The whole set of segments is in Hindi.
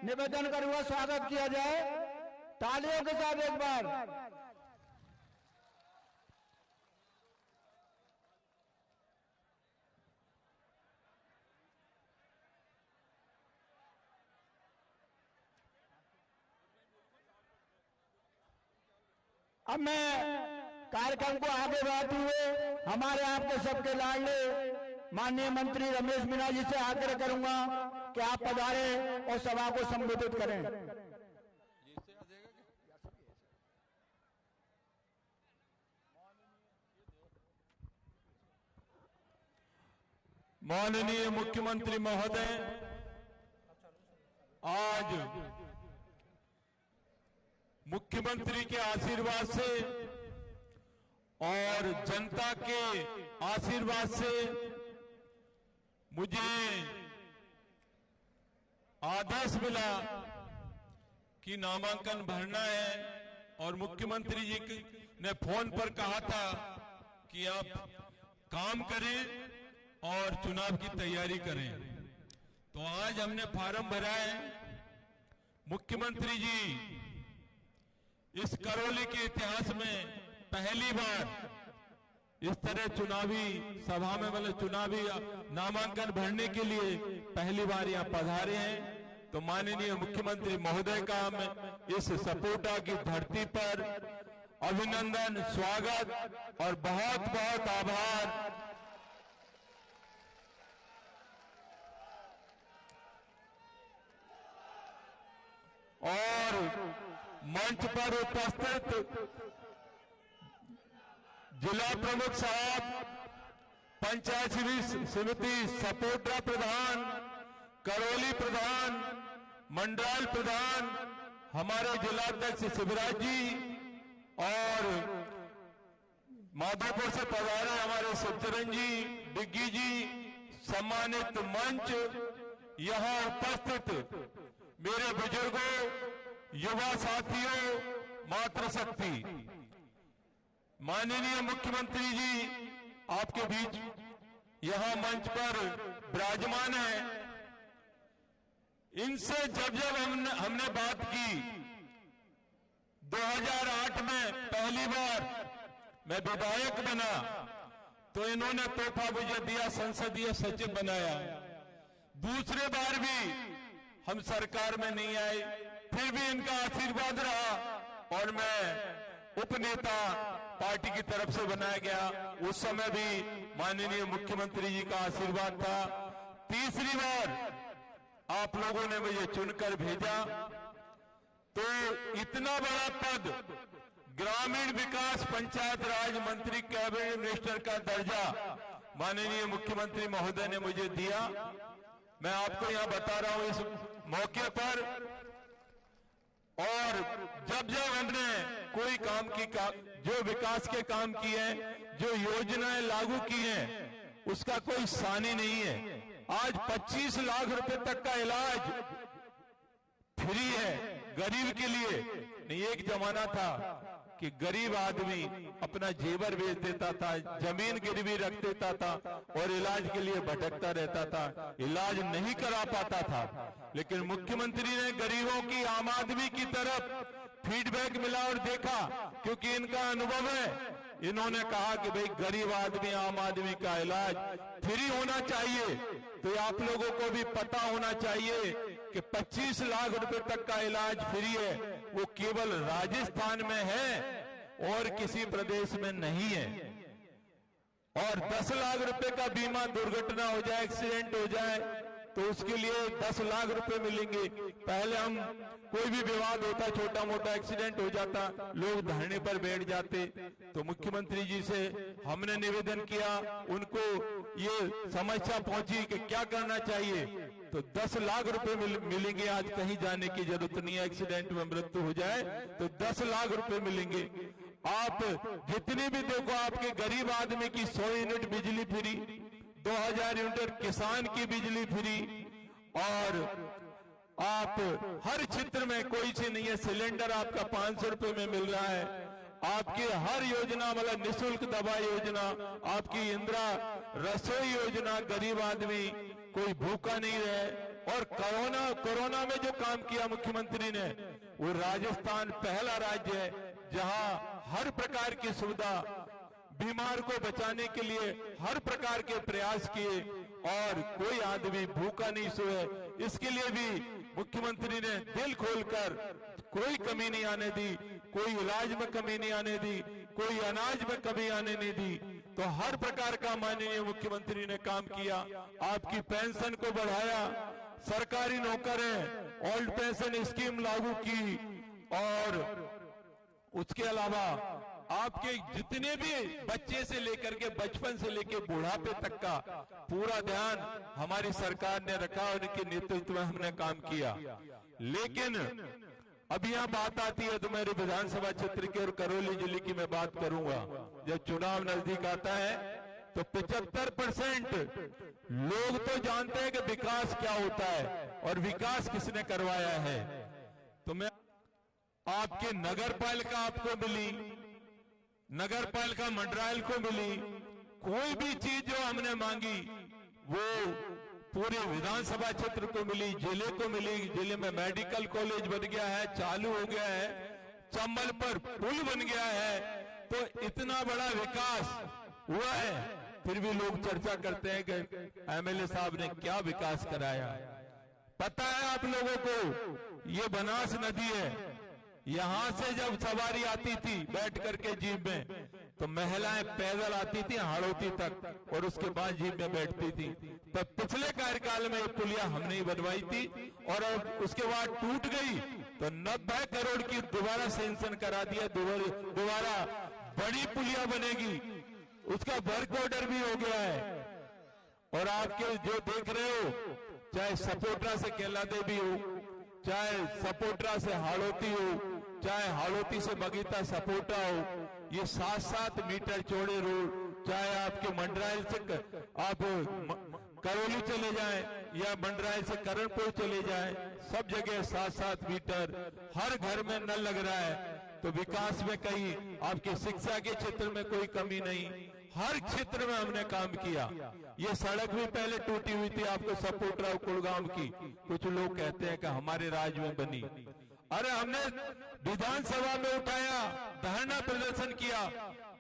निवेदन करूंगा स्वागत किया जाए तालियों के साथ एक बार। अब मैं कार्यक्रम को आगे बढ़ाते हुए हमारे आपके सबके लाडले माननीय मंत्री रमेश मीणा जी से आग्रह करूंगा कि आप पधारें और सभा को संबोधित करें। माननीय मुख्यमंत्री महोदय, आज मुख्यमंत्री के आशीर्वाद से और जनता के आशीर्वाद से मुझे आदेश मिला कि नामांकन भरना है और मुख्यमंत्री जी ने फोन पर कहा था कि आप काम करें और चुनाव की तैयारी करें। तो आज हमने फार्म भरा है। मुख्यमंत्री जी इस करौली के इतिहास में पहली बार इस तरह चुनावी सभा में मतलब चुनावी नामांकन भरने के लिए पहली बार यहाँ पधारे हैं। तो माननीय मुख्यमंत्री महोदय का मैं इस सपोटा की धरती पर अभिनंदन, स्वागत और बहुत बहुत आभार। और मंच पर उपस्थित जिला प्रमुख साहब, पंचायत समिति सपोटा प्रधान, करौली प्रधान, मंडल प्रधान, हमारे जिलाध्यक्ष शिवराज जी और माधोपुर से पधारे हमारे शिवचरण जी, डिग्गी जी, सम्मानित मंच, यहां उपस्थित मेरे बुजुर्गों, युवा साथियों, मातृशक्ति, माननीय मुख्यमंत्री जी आपके बीच यहां मंच पर विराजमान है। इनसे जब हमने बात की 2008 में पहली बार मैं विधायक बना तो इन्होंने तोहफा मुझे दिया, संसदीय सचिव बनाया। दूसरे बार भी हम सरकार में नहीं आए, फिर भी इनका आशीर्वाद रहा और मैं उपनेता पार्टी की तरफ से बनाया गया। उस समय भी माननीय मुख्यमंत्री जी का आशीर्वाद था। तीसरी बार आप लोगों ने मुझे चुनकर भेजा। तो इतना बड़ा पद, ग्रामीण विकास पंचायत राज मंत्री, कैबिनेट मिनिस्टर का दर्जा माननीय मुख्यमंत्री महोदय ने मुझे दिया। मैं आपको यहां बता रहा हूं इस मौके पर। और जब हमने कोई काम की जो विकास के काम किए हैं, जो योजनाएं लागू की हैं, उसका कोई सानी नहीं है। आज 25 लाख रुपए तक का इलाज फ्री है गरीब के लिए। नहीं, एक जमाना था कि गरीब आदमी अपना जेवर बेच देता था, जमीन गिरवी रख देता था और इलाज के लिए भटकता रहता था, इलाज नहीं करा पाता था। लेकिन मुख्यमंत्री ने गरीबों की, आम आदमी की तरफ फीडबैक मिला और देखा, क्योंकि इनका अनुभव है। इन्होंने कहा कि भाई गरीब आदमी, आम आदमी का इलाज फ्री होना चाहिए। तो आप लोगों को भी पता होना चाहिए कि 25 लाख रुपए तक का इलाज फ्री है, वो केवल राजस्थान में है और किसी प्रदेश में नहीं है। और 10 लाख रुपए का बीमा, दुर्घटना हो जाए, एक्सीडेंट हो जाए तो उसके लिए 10 लाख रुपए मिलेंगे। पहले हम कोई भी विवाद होता, छोटा मोटा एक्सीडेंट हो जाता, लोग धरने पर बैठ जाते। तो मुख्यमंत्री जी से हमने निवेदन किया, उनको ये समस्या पहुंची कि क्या करना चाहिए। तो 10 लाख रुपए मिलेंगे। आज कहीं जाने की जरूरत नहीं है, एक्सीडेंट में मृत्यु हो जाए तो 10 लाख रुपए मिलेंगे। आप जितनी भी देखो, आपके गरीब आदमी की 100 यूनिट बिजली फ्री, 2000 यूनिट किसान की बिजली फ्री, और आप हर क्षेत्र में कोई सी नहीं है, सिलेंडर आपका 500 रुपए में मिल रहा है। आपकी हर योजना, मतलब निःशुल्क दवा योजना, आपकी इंदिरा रसोई योजना, गरीब आदमी कोई भूखा नहीं रहे। और कोरोना में जो काम किया मुख्यमंत्री ने, वो राजस्थान पहला राज्य है जहां हर प्रकार की सुविधा, बीमार को बचाने के लिए हर प्रकार के प्रयास किए और कोई आदमी भूखा नहीं सोए। इसके लिए भी मुख्यमंत्री ने दिल खोलकर कोई कमी नहीं आने दी, कोई इलाज में कमी नहीं आने दी, कोई अनाज में कमी आने नहीं दी। तो हर प्रकार का माननीय मुख्यमंत्री ने काम किया। आपकी पेंशन को बढ़ाया, सरकारी नौकर हैं ओल्ड पेंशन स्कीम लागू की, और उसके अलावा आपके जितने भी बच्चे से लेकर के बचपन से लेकर बुढ़ापे तक का पूरा ध्यान हमारी सरकार ने रखा, उनके नेतृत्व में हमने काम किया। लेकिन अब यहाँ बात आती है तो मेरे विधानसभा क्षेत्र के और करौली जिले की मैं बात करूंगा। जब चुनाव नजदीक आता है तो 75% लोग तो जानते हैं कि विकास क्या होता है और विकास किसने करवाया है। तो मैं आपके नगर पालिका आपको मिली, नगर पालिका मंडरायल को मिली, कोई भी चीज जो हमने मांगी वो पूरे विधानसभा क्षेत्र को मिली, जिले को मिली। जिले में मेडिकल कॉलेज बन गया है, चालू हो गया है, चंबल पर पुल बन गया है। तो इतना बड़ा विकास हुआ है, फिर भी लोग चर्चा करते हैं कि एमएलए साहब ने क्या विकास कराया। पता है आप लोगों को, ये बनास नदी है, यहां से जब सवारी आती थी बैठ करके जीप में, तो महिलाएं पैदल आती थी हाड़ौती तक और उसके बाद जीप में बैठती थी। तो पिछले कार्यकाल में ये पुलिया हमने ही बनवाई थी और अब उसके बाद टूट गई तो 90 करोड़ की दोबारा सेंक्शन करा दिया, दोबारा बड़ी पुलिया बनेगी, उसका वर्क ऑर्डर भी हो गया है। और आपके जो देख रहे हो, चाहे सपोटरा से केला देवी हो, चाहे सपोटरा से हाड़ौती हो, चाहे हाड़ौती से बगीता सपोटा हो, ये 7-7 मीटर चौड़े रोड, चाहे आपके मंडरायल से आप करौली चले जाएं या मंडरायल से करणपुर चले जाएं, सब जगह 7-7 मीटर, हर घर में नल लग रहा है। तो विकास में कहीं आपके शिक्षा के क्षेत्र में कोई कमी नहीं, हर क्षेत्र में हमने काम किया। ये सड़क भी पहले टूटी हुई थी आपको सपोटरा कुलगाम की, कुछ लोग कहते हैं कि हमारे राज में बनी। अरे हमने विधानसभा में उठाया, धरना प्रदर्शन किया,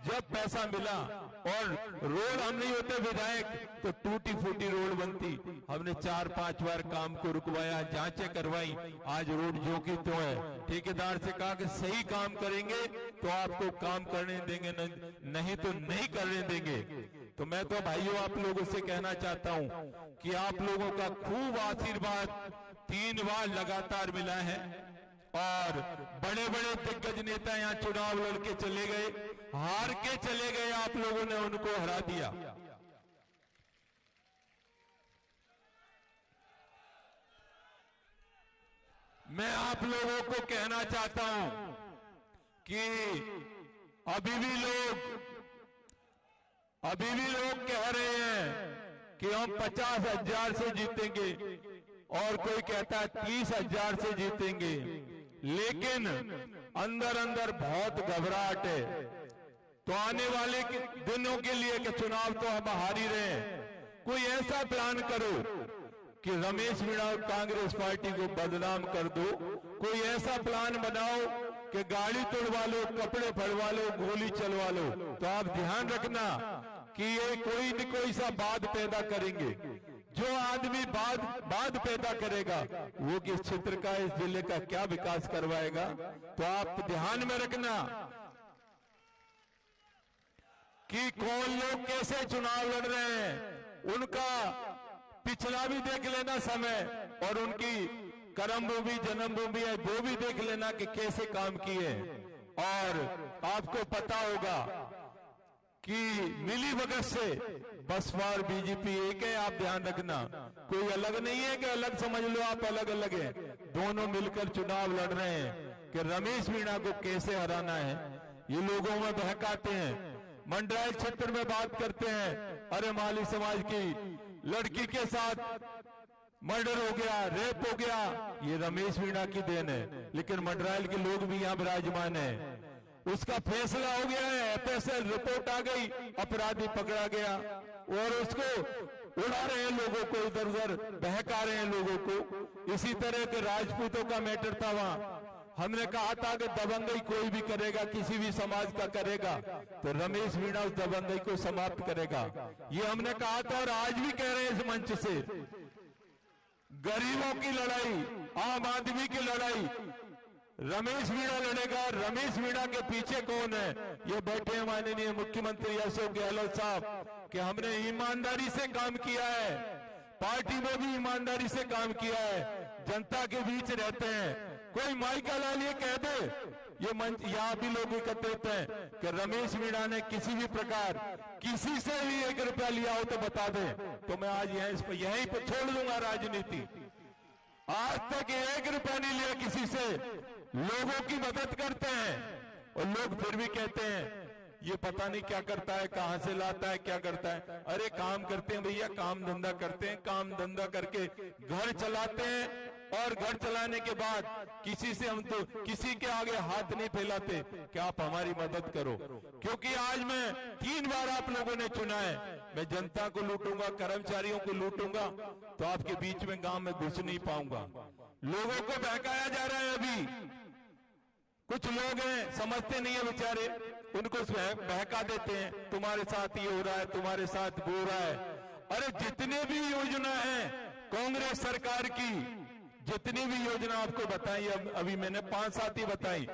जब पैसा मिला और रोड हम नहीं होते विधायक तो टूटी फूटी रोड बनती, हमने 4-5 बार काम को रुकवाया, जांचें करवाई, आज रोड जो की तो है। ठेकेदार से कहा कि सही काम करेंगे तो आपको काम करने देंगे, नहीं तो नहीं करने देंगे। तो मैं तो भाइयों आप लोगों से कहना चाहता हूं कि आप लोगों का खूब आशीर्वाद 3 बार लगातार मिला है और बड़े बड़े दिग्गज नेता यहाँ चुनाव लड़के चले गए, हार के चले गए, आप लोगों ने उनको हरा दिया। मैं आप लोगों को कहना चाहता हूं कि अभी भी लोग कह रहे हैं कि हम 50,000 से जीतेंगे और कोई कहता है 30,000 से जीतेंगे, लेकिन अंदर अंदर बहुत घबराहट है। तो आने वाले दिनों के लिए कि चुनाव तो हम हार ही रहे हैं, कोई ऐसा प्लान करो कि रमेश मीणा और कांग्रेस पार्टी को बदनाम कर दो, कोई ऐसा प्लान बनाओ कि गाड़ी तोड़वा लो, कपड़े फड़वा लो, गोली चलवा लो। तो आप ध्यान रखना कि ये कोई न कोई सा वाद पैदा करेंगे। जो आदमी वाद पैदा करेगा वो किस क्षेत्र का, इस जिले का क्या विकास करवाएगा। तो आप ध्यान में रखना कि कौन लोग कैसे चुनाव लड़ रहे हैं, उनका पिछला भी देख लेना समय, और उनकी कर्मभूमि जन्मभूमि है वो भी देख लेना कि कैसे काम किए। और आपको पता होगा कि मिली भगत से बसपा और बीजेपी एक है, आप ध्यान रखना, कोई अलग नहीं है कि अलग समझ लो आप अलग अलग है, दोनों मिलकर चुनाव लड़ रहे हैं कि रमेश मीणा को कैसे हराना है। ये लोगों में बहकाते हैं, मंडरायल क्षेत्र में बात करते हैं, अरे माली समाज की लड़की के साथ मर्डर हो गया, रेप हो गया, ये रमेश मीणा की देन है। लेकिन मंडरायल के लोग भी यहाँ विराजमान है, उसका फैसला हो गया है, एफएसएल रिपोर्ट आ गई, अपराधी पकड़ा गया और उसको उड़ा रहे हैं लोगों को, इधर उधर बहका रहे हैं लोगों को। इसी तरह के राजपूतों का मैटर था वहां, हमने कहा था कि दबंगई कोई भी करेगा, किसी भी समाज का करेगा तो रमेश मीणा उस दबंगई को समाप्त करेगा, ये हमने कहा था। और आज भी कह रहे हैं इस मंच से, गरीबों की लड़ाई, आम आदमी की लड़ाई रमेश मीणा लड़ेगा। रमेश मीणा के पीछे कौन है? ये बैठे हैं माननीय मुख्यमंत्री अशोक गहलोत साहब, कि हमने ईमानदारी से काम किया है, पार्टी में भी ईमानदारी से काम किया है, जनता के बीच रहते हैं। कोई माइका लाल ये कह दे, ये मंच यहाँ भी लोग एकत्रित हैं कि रमेश मीणा ने किसी भी प्रकार किसी से भी 1 रुपया लिया हो तो बता दे, तो मैं आज यहीं पर छोड़ दूंगा राजनीति। आज तक 1 रुपया नहीं लिया किसी से, लोगों की मदद करते हैं। और लोग फिर भी कहते हैं ये पता नहीं क्या करता है, कहां से लाता है, क्या करता है। अरे काम करते हैं भैया, काम धंधा करते हैं, काम धंधा करके घर चलाते हैं। और घर चलाने के बाद किसी से हम तो किसी के आगे हाथ नहीं फैलाते कि आप हमारी मदद करो, क्योंकि आज मैं 3 बार आप लोगों ने चुना है, मैं जनता को लूटूंगा, कर्मचारियों को लूटूंगा, तो आपके बीच में गांव में घुस नहीं पाऊंगा। लोगों को बहकाया जा रहा है। अभी कुछ लोग हैं समझते नहीं है बेचारे, उनको बहका देते हैं, तुम्हारे साथ ये हो रहा है, तुम्हारे साथ वो हो रहा है। अरे जितने भी योजना है कांग्रेस सरकार की, जितनी भी योजना आपको बताई, अभी मैंने 5-7 ही बताई,